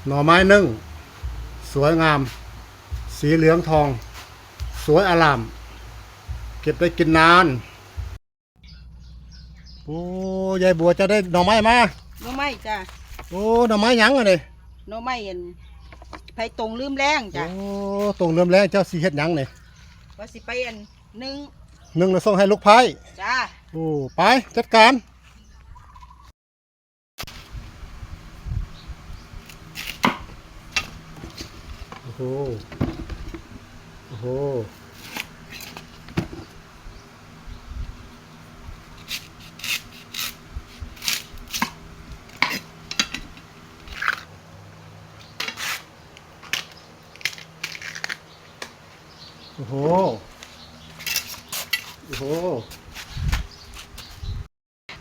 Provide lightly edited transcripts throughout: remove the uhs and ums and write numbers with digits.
หน่อไม้นึ่งสวยงามสีเหลืองทองสวยอลามเก็บได้กินนานโอ้ยายบัวจะได้หน่อไม้มาหน่อไม้จ้ะโอ้หน่อไม้ยังอะเลยหน่อไม้เห็นไผตรงลืมแรงจ้ะโอ้ตรงเริ่มแล้วเจ้าสีเฮ็ดยังเนี่ยว่าสิไปอันหนึ่งแล้วส่งให้ลูกไผ่จ้าโอ้ไปจัดการโอ้โหโอ้โหโอ้โหโอ้โห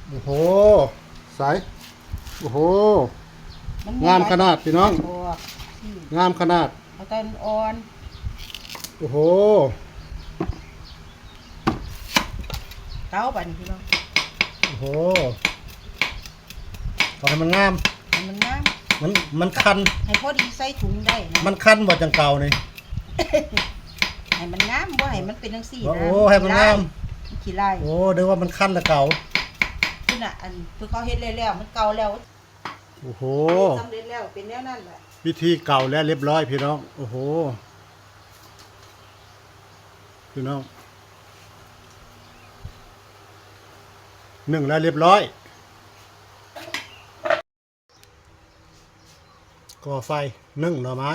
โอ้โหใสโอ้โหงามขนาดพี่น้องงามขนาดเอาตอนอ่อนโอ้โหเต้าปั่นพี่น้องโอ้โหขอให้มันงามให้มันน้มันคันำให้พอดีใส่ถุงได้นะมันคันบ่จังเก่านี่ ให้มันงามบ่ให้มันเป็นจังซี่นะโอ้ให้มันงามขี้ลายโอ้เดี๋ยวว่ามันคันละเก่าคือน่ะอันคือเขาเฮ็ดแล้วมันเก่าแล้วโอ้โหสำเร็จแล้วเป็นแนวนั้นแหละวิธีเก่าแล้วเรียบร้อยพี่น้องโอ้โหพี่น้องหนึ่งแล้วเรียบร้อยก่อไฟนึ่งหน่อไม้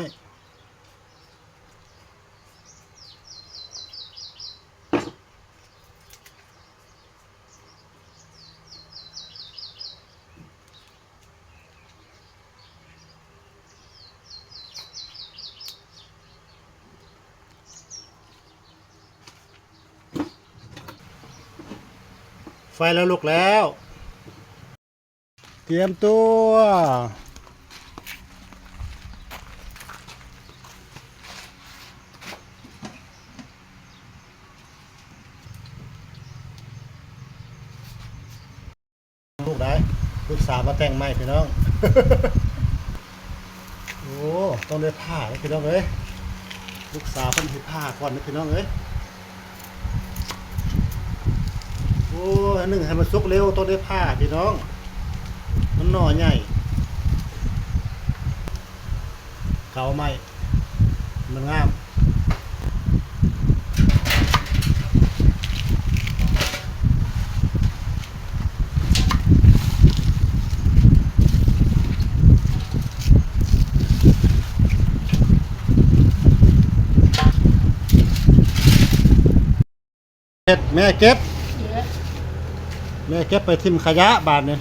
ไฟแล้วลุกแล้วเตรียมตัวลูกได้ลูกสาวมาแต่งใหม่พี่น้อง โอ้ต้องได้ผ้าแล้วพี่น้องเอ้ยลูกสาวเพิ่นให้ผ้าก่อนนะพี่น้องเอ้ยโอ้อันหนึ่งให้มันสุกเร็วต้องได้ผ้าพี่น้องมันหน่อใหญ่เกาไม่มันงามแม่เก็บไปทิมขยะบาทเนี่ย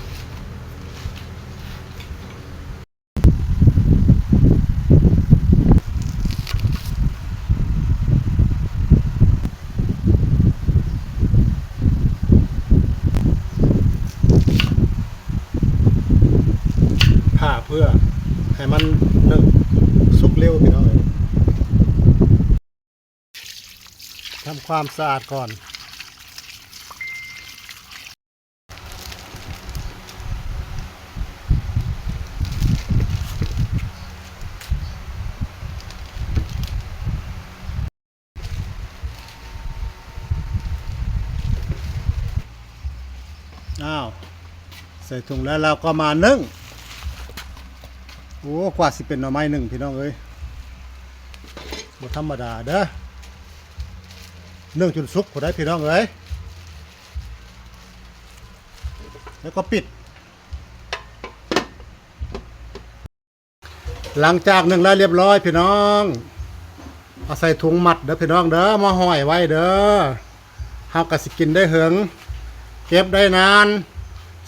ผ้าเพื่อให้มันหนึ่งสุกเร็วพี่น้องเลยทำความสะอาดก่อนอ้าวใส่ถุงแล้วเราก็มานึ่งโอ้กว่าสิเป็นหน่อไม้หนึ่งพี่น้องเอ้ยบ่ธรรมดาเด้อนึ่งจนสุกพอได้พี่น้องเอ้ยแล้วก็ปิดหลังจากนึ่งแล้วเรียบร้อยพี่น้องเอาใส่ถุงมัดเด้อพี่น้องเด้อมาห่อยไว้เด้อเฮาก็สิกินได้เหิงเก็บได้นาน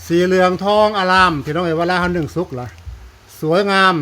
สีเหลืองทองอลามพี่น้องเอ้ยเวลาเฮานึ่งสุกล่ะสวยงาม